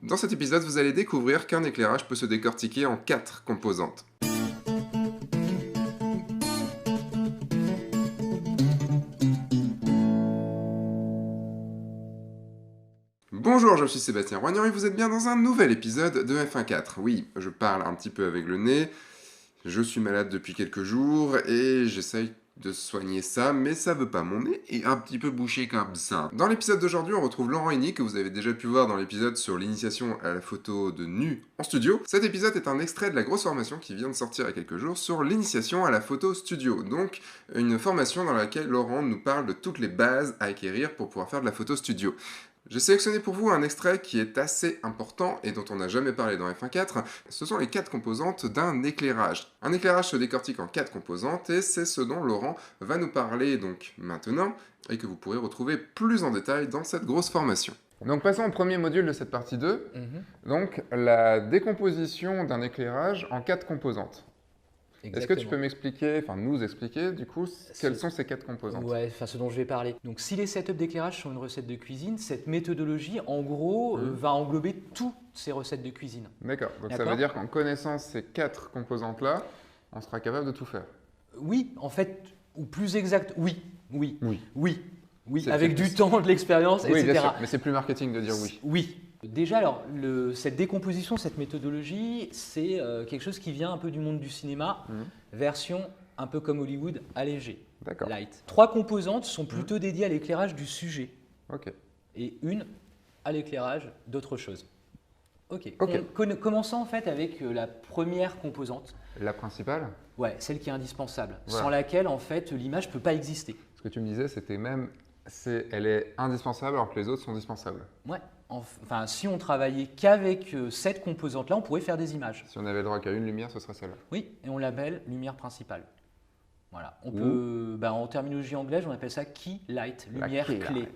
Dans cet épisode, vous allez découvrir qu'un éclairage peut se décortiquer en 4 composantes. Bonjour, je suis Sébastien Roignan et vous êtes bien dans un nouvel épisode de F1.4. Oui, je parle un petit peu avec le nez, je suis malade depuis quelques jours et j'essaye de soigner ça, mais ça veut pas. Mon nez est un petit peu bouché comme ça. Dans l'épisode d'aujourd'hui, on retrouve Laurent Henny, que vous avez déjà pu voir dans l'épisode sur l'initiation à la photo de nu en studio. Cet épisode est un extrait de la grosse formation qui vient de sortir il y a quelques jours sur l'initiation à la photo studio. Donc, une formation dans laquelle Laurent nous parle de toutes les bases à acquérir pour pouvoir faire de la photo studio. J'ai sélectionné pour vous un extrait qui est assez important et dont on n'a jamais parlé dans F1.4. Ce sont les 4 composantes d'un éclairage. Un éclairage se décortique en 4 composantes et c'est ce dont Laurent va nous parler donc maintenant et que vous pourrez retrouver plus en détail dans cette grosse formation. Donc passons au premier module de cette partie 2, donc la décomposition d'un éclairage en 4 composantes. Est-ce que tu peux m'expliquer, enfin nous expliquer du coup, quelles sont ces 4 composantes? Ouais, enfin ce dont je vais parler. Donc si les setups d'éclairage sont une recette de cuisine, cette méthodologie en gros va englober toutes ces recettes de cuisine. D'accord, donc ça veut dire qu'en connaissant ces 4 composantes-là, on sera capable de tout faire? Oui, en fait, ou plus exact, oui, C'est avec du temps, de l'expérience, oui, etc. Bien sûr, mais c'est plus marketing de dire oui. Oui. Déjà, alors, cette décomposition, cette méthodologie, c'est quelque chose qui vient un peu du monde du cinéma, version un peu comme Hollywood, allégée, light. 3 composantes sont plutôt dédiées à l'éclairage du sujet. Et une à l'éclairage d'autre chose. Commençons en fait avec la première composante. La principale? Ouais, celle qui est indispensable, sans laquelle en fait l'image ne peut pas exister. Ce que tu me disais, c'était même, elle est indispensable alors que les autres sont dispensables. Ouais. Enfin, si on travaillait qu'avec cette composante-là, on pourrait faire des images. Si on avait le droit qu'à une lumière, ce serait celle-là. Oui, et on l'appelle lumière principale. Voilà. On peut, en terminologie anglaise, on appelle ça key light, lumière clé.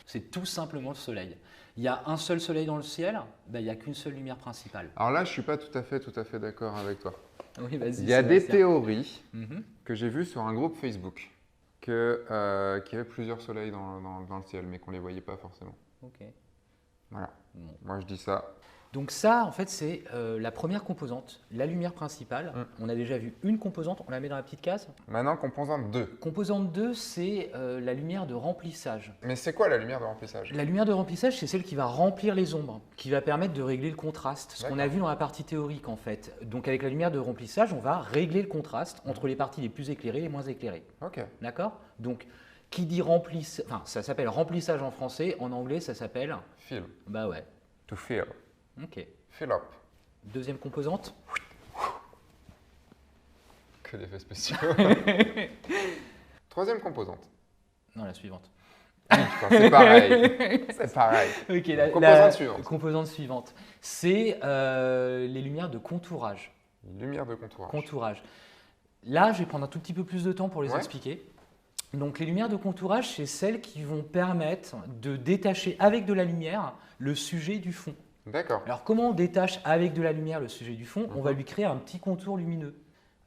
C'est tout simplement le soleil. Il y a un seul soleil dans le ciel, il n'y a qu'une seule lumière principale. Alors là, je ne suis pas tout à fait d'accord avec toi. Oui, vas-y. Il y a des théories que j'ai vues sur un groupe Facebook qu'il y avait plusieurs soleils dans le ciel, mais qu'on ne les voyait pas forcément. Voilà. Bon. Moi, je dis ça. Donc ça, en fait, c'est la première composante, la lumière principale. On a déjà vu une composante, on la met dans la petite case. Maintenant, composante 2. Composante 2, c'est la lumière de remplissage. Mais c'est quoi la lumière de remplissage? La lumière de remplissage, c'est celle qui va remplir les ombres, qui va permettre de régler le contraste. Ce qu'on a vu dans la partie théorique, en fait. Donc avec la lumière de remplissage, on va régler le contraste entre les parties les plus éclairées et les moins éclairées. D'accord? Donc, qui dit remplissage, enfin, ça s'appelle remplissage en français, en anglais, ça s'appelle… Fill. Bah ouais. To fill. Fill up. Deuxième composante. Que d'effets spéciaux. Troisième composante. Non, la suivante. C'est pareil. C'est pareil. Composante suivante. Composante suivante. C'est les lumières de contourage. Lumière de contourage. Là, je vais prendre un tout petit peu plus de temps pour les expliquer. Donc, les lumières de contourage, c'est celles qui vont permettre de détacher avec de la lumière le sujet du fond. D'accord. Alors, comment on détache avec de la lumière le sujet du fond? On va lui créer un petit contour lumineux.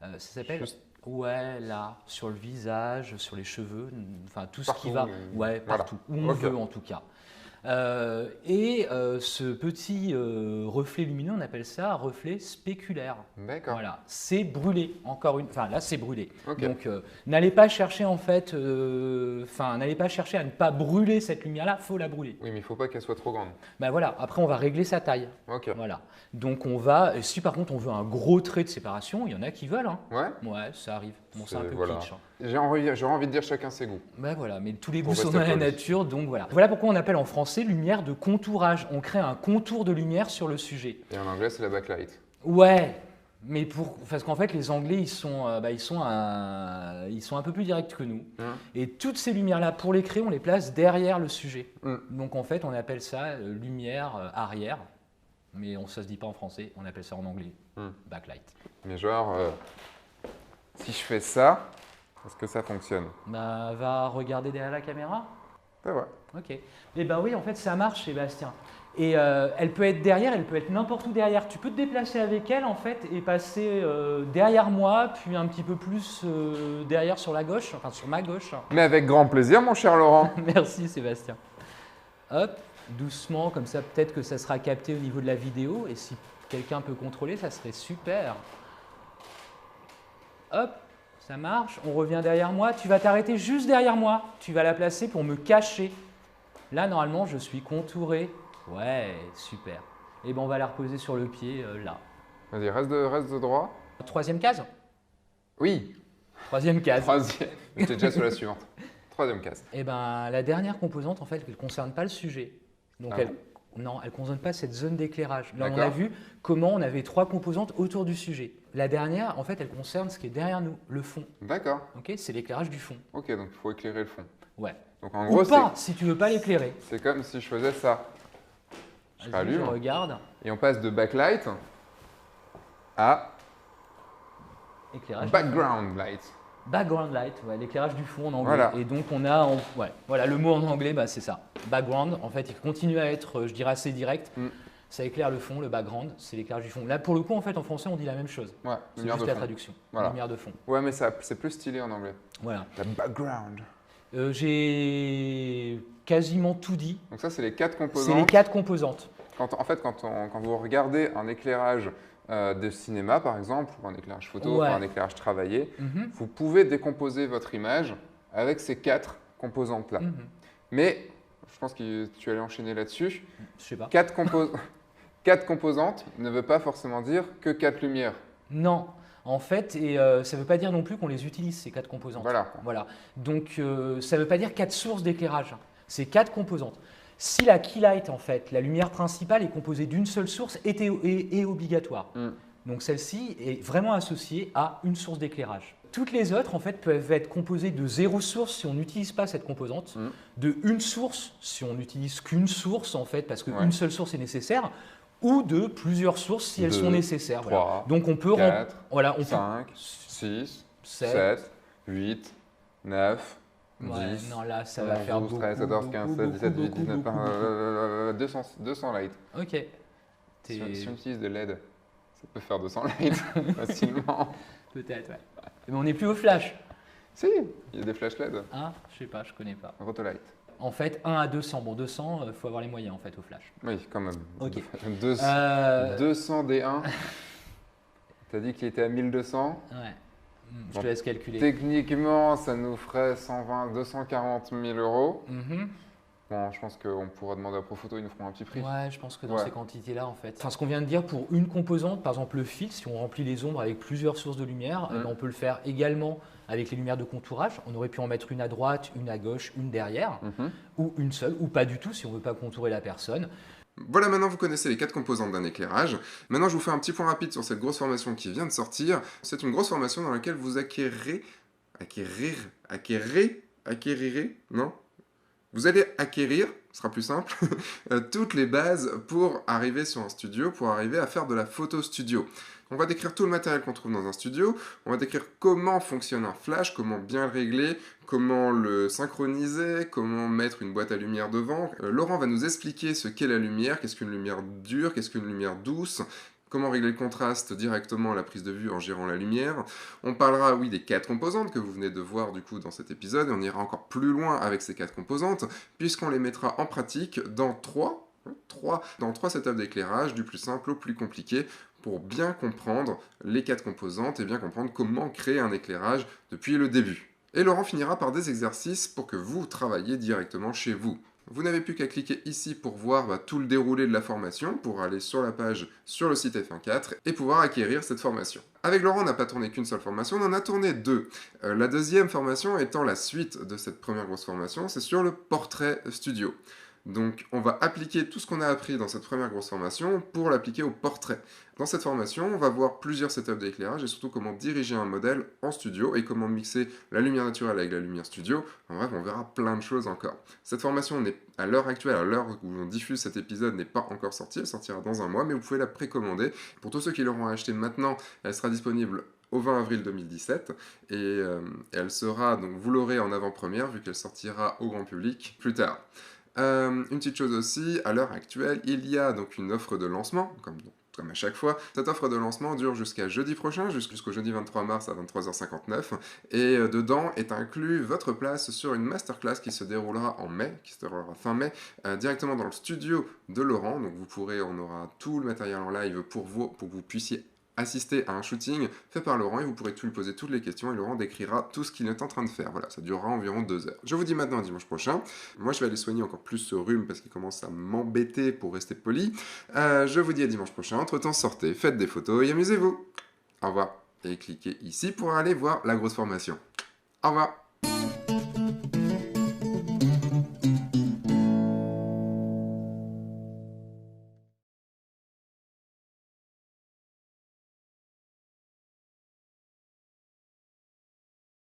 Ça s'appelle… Ouais, là, sur le visage, sur les cheveux, enfin tout ce qui va… Ouais, partout, où on veut en tout cas. Ce petit reflet lumineux, on appelle ça reflet spéculaire. D'accord. Voilà, c'est brûlé, enfin là c'est brûlé. Donc n'allez pas chercher en fait, n'allez pas chercher à ne pas brûler cette lumière-là, faut la brûler. Oui, mais il ne faut pas qu'elle soit trop grande. Ben voilà, après on va régler sa taille. Voilà. Donc on va, si par contre on veut un gros trait de séparation, il y en a qui veulent. Hein. Ouais, ça arrive. Bon, c'est un peu kitsch. Hein. J'aurais envie de dire chacun ses goûts. Ben voilà, mais tous les goûts sont dans la nature, donc voilà. Voilà pourquoi on appelle en français lumière de contourage. On crée un contour de lumière sur le sujet. Et en anglais, c'est la backlight. Ouais, mais parce qu'en fait, les Anglais, ils sont un peu plus directs que nous. Et toutes ces lumières-là, pour les créer, on les place derrière le sujet. Donc en fait, on appelle ça lumière arrière. Mais ça se dit pas en français, on appelle ça en anglais backlight. Mais genre, si je fais ça, est-ce que ça fonctionne? Bah, va regarder derrière la caméra. C'est vrai. Ok. Eh ben oui, en fait, ça marche, Sébastien. Et elle peut être derrière, elle peut être n'importe où derrière. Tu peux te déplacer avec elle, en fait, et passer derrière moi, puis un petit peu plus derrière sur la gauche, enfin sur ma gauche. Mais avec grand plaisir, mon cher Laurent. Merci, Sébastien. Hop. doucement, comme ça peut-être que ça sera capté au niveau de la vidéo. Et si quelqu'un peut contrôler, ça serait super. Hop, ça marche. On revient derrière moi. Tu vas t'arrêter juste derrière moi. Tu vas la placer pour me cacher. Là, normalement, je suis contouré. Ouais, super. Et ben, on va la reposer sur le pied, là. Vas-y, reste de droit. Troisième case? Oui. Troisième case. Troisième. J'étais déjà sur la suivante. Troisième case. Et ben, la dernière composante, en fait, elle ne concerne pas le sujet. Donc, non, elle ne concerne pas cette zone d'éclairage. Là, on a vu comment on avait 3 composantes autour du sujet. La dernière, en fait, elle concerne ce qui est derrière nous, le fond. D'accord. Ok, c'est l'éclairage du fond. Ok, donc il faut éclairer le fond. Ouais. Donc en gros, ou pas, si tu veux pas l'éclairer. C'est comme si je faisais ça. Je regarde. Et on passe de backlight à éclairage background light. Background light, ouais, l'éclairage du fond en anglais. Voilà. Et donc on a, voilà, le mot en anglais, bah, c'est ça. Background, en fait, il continue à être, je dirais, assez direct. Ça éclaire le fond, le background, c'est l'éclairage du fond. Là, pour le coup, en fait, en français, on dit la même chose. Ouais, c'est juste la traduction. Voilà. Lumière de fond. Ouais, mais c'est plus stylé en anglais. Voilà. La background. J'ai quasiment tout dit. Donc ça, c'est les 4 composantes. C'est les 4 composantes. Quand vous regardez un éclairage de cinéma, par exemple, ou un éclairage photo, ou un éclairage travaillé, vous pouvez décomposer votre image avec ces 4 composantes-là. Mais, je pense que tu allais enchaîner là-dessus. Je sais pas. 4 composantes ne veut pas forcément dire que 4 lumières. Non. En fait, et ça ne veut pas dire non plus qu'on les utilise, ces 4 composantes. Voilà. Donc, ça ne veut pas dire 4 sources d'éclairage. C'est 4 composantes. Si la key light, en fait, la lumière principale est composée d'une seule source, est obligatoire. Donc, celle-ci est vraiment associée à une source d'éclairage. Toutes les autres, en fait, peuvent être composées de 0 source si on n'utilise pas cette composante, de une source si on n'utilise qu'une source, en fait, parce qu'une seule source est nécessaire, ou de plusieurs sources si elles sont nécessaires. 3, donc on peut 4, 5, 6, 7, 8, 9, 10, non, là, ça va faire 12, 13, 14, 15, 16, 17, 18, 19, 200 lights. Ok. Si on utilise de LED, ça peut faire 200 lights facilement. Peut-être, ouais. Mais on n'est plus au flash. Si, il y a des flash LED. Ah, je sais pas, je connais pas. Rotolight. En fait, 1 à 200. Bon, 200, il faut avoir les moyens en fait au flash. Oui, quand même. Ok. 200 D1. T'as dit qu'il était à 1200. Ouais. Je te laisse calculer. Techniquement, ça nous ferait 240 000 euros. Bon, je pense qu'on pourra demander à Profoto, ils nous feront un petit prix. Ouais, je pense que dans ces quantités-là, en fait. Enfin, ce qu'on vient de dire pour une composante, par exemple le filtre, si on remplit les ombres avec plusieurs sources de lumière, on peut le faire également avec les lumières de contourage. On aurait pu en mettre une à droite, une à gauche, une derrière, ou une seule, ou pas du tout si on ne veut pas contourer la personne. Voilà, maintenant vous connaissez les 4 composantes d'un éclairage. Maintenant, je vous fais un petit point rapide sur cette grosse formation qui vient de sortir. C'est une grosse formation dans laquelle vous acquérirez, non ? Vous allez acquérir, ce sera plus simple, toutes les bases pour arriver sur un studio, pour arriver à faire de la photo studio. On va décrire tout le matériel qu'on trouve dans un studio, on va décrire comment fonctionne un flash, comment bien le régler, comment le synchroniser, comment mettre une boîte à lumière devant. Laurent va nous expliquer ce qu'est la lumière, qu'est-ce qu'une lumière dure, qu'est-ce qu'une lumière douce, comment régler le contraste directement à la prise de vue en gérant la lumière. On parlera, oui, des 4 composantes que vous venez de voir du coup dans cet épisode, et on ira encore plus loin avec ces 4 composantes, puisqu'on les mettra en pratique dans 3 setups d'éclairage, du plus simple au plus compliqué, pour bien comprendre les 4 composantes et bien comprendre comment créer un éclairage depuis le début. Et Laurent finira par des exercices pour que vous travailliez directement chez vous. Vous n'avez plus qu'à cliquer ici pour voir tout le déroulé de la formation, pour aller sur la page sur le site F1.4 et pouvoir acquérir cette formation. Avec Laurent, on n'a pas tourné qu'une seule formation, on en a tourné 2. La deuxième formation étant la suite de cette première grosse formation, c'est sur le portrait studio. Donc on va appliquer tout ce qu'on a appris dans cette première grosse formation pour l'appliquer au portrait. Dans cette formation, on va voir plusieurs setups d'éclairage et surtout comment diriger un modèle en studio et comment mixer la lumière naturelle avec la lumière studio. En bref, on verra plein de choses encore. Cette formation n'est à l'heure actuelle, à l'heure où on diffuse cet épisode, n'est pas encore sortie, elle sortira dans un mois, mais vous pouvez la précommander. Pour tous ceux qui l'auront acheté maintenant, elle sera disponible au 20 avril 2017 et elle sera, donc vous l'aurez en avant-première vu qu'elle sortira au grand public plus tard. Une petite chose aussi, à l'heure actuelle, il y a donc une offre de lancement, comme dans comme à chaque fois. Cette offre de lancement dure jusqu'à jeudi prochain, jusqu'au jeudi 23 mars à 23h59. Et dedans est inclus votre place sur une masterclass qui se déroulera en mai, qui se déroulera fin mai, directement dans le studio de Laurent. Donc on aura tout le matériel en live pour que vous puissiez assister à un shooting fait par Laurent et vous pourrez lui poser toutes les questions et Laurent décrira tout ce qu'il est en train de faire. Voilà, ça durera environ 2 heures. Je vous dis maintenant à dimanche prochain. Moi, je vais aller soigner encore plus ce rhume parce qu'il commence à m'embêter pour rester poli. Je vous dis à dimanche prochain. Entre-temps, sortez, faites des photos et amusez-vous. Au revoir. Et cliquez ici pour aller voir la grosse formation. Au revoir.